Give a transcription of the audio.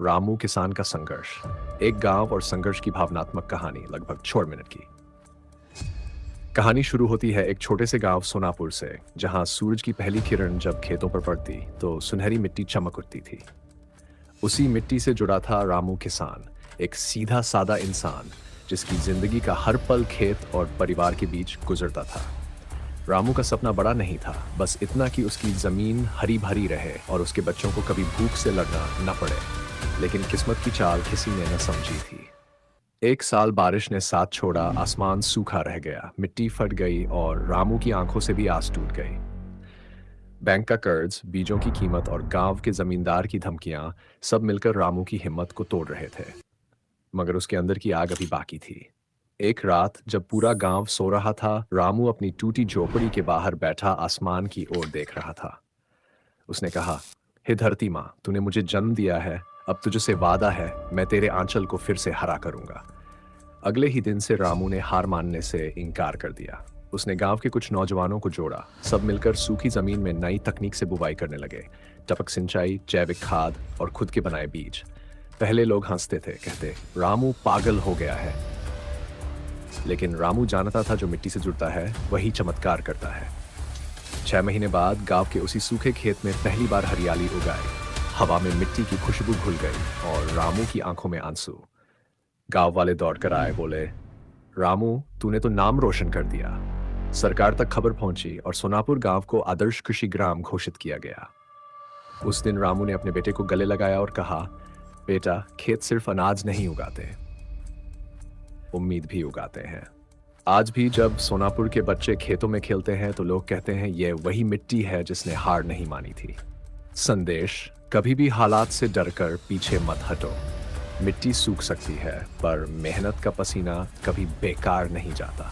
रामू किसान का संघर्ष। एक गांव और संघर्ष की भावनात्मक कहानी, लगभग 6 मिनट की। कहानी शुरू होती है एक छोटे से गांव सोनापुर से, जहां सूरज की पहली किरण जब खेतों पर पड़ती तो सुनहरी मिट्टी चमक उठती थी। उसी मिट्टी से जुड़ा था रामू किसान, एक सीधा सादा इंसान जिसकी जिंदगी का हर पल खेत और परिवार के बीच गुजरता था। रामू का सपना बड़ा नहीं था, बस इतना कि उसकी जमीन हरी भरी रहे और उसके बच्चों को कभी भूख से लड़ना न पड़े। लेकिन किस्मत की चाल किसी ने न समझी थी। एक साल बारिश ने साथ छोड़ा, आसमान सूखा रह गया, मिट्टी फट गई और रामू की आंखों से भी आस टूट गई। बैंक का कर्ज, बीजों की कीमत और गांव के जमींदार की धमकियां सब मिलकर रामू की हिम्मत को तोड़ रहे थे। मगर उसके अंदर की आग अभी बाकी थी। एक रात जब पूरा गांव सो रहा था, रामू अपनी टूटी झोपड़ी के बाहर बैठा आसमान की ओर देख रहा था। उसने कहा, हे धरती माँ, तूने मुझे जन्म दिया है, अब तुझसे वादा है मैं तेरे आंचल को फिर से हरा करूंगा। अगले ही दिन से रामू ने हार मानने से इनकार कर दिया। उसने गांव के कुछ नौजवानों को जोड़ा, सब मिलकर सूखी जमीन में नई तकनीक से बुवाई करने लगे। टपक सिंचाई, जैविक खाद और खुद के बनाए बीज। पहले लोग हंसते थे, कहते रामू पागल हो गया है। लेकिन रामू जानता था जो मिट्टी से जुड़ता है वही चमत्कार करता है। 6 महीने बाद गांव के उसी सूखे खेत में पहली बार हरियाली उगाई। हवा में मिट्टी की खुशबू घुल गई और रामू की आंखों में आंसू। गांव वाले दौड़कर आए, बोले, रामू, तूने तो नाम रोशन कर दिया। सरकार तक खबर पहुंची और सोनापुर गांव को आदर्श कृषि ग्राम घोषित किया गया। उस दिन रामू ने अपने बेटे को गले लगाया और कहा, बेटा, खेत सिर्फ अनाज नहीं उगाते, उम्मीद भी उगाते हैं। आज भी जब सोनापुर के बच्चे खेतों में खेलते हैं तो लोग कहते हैं ये वही मिट्टी है जिसने हार नहीं मानी थी। संदेश, कभी भी हालात से डरकर पीछे मत हटो। मिट्टी सूख सकती है पर मेहनत का पसीना कभी बेकार नहीं जाता।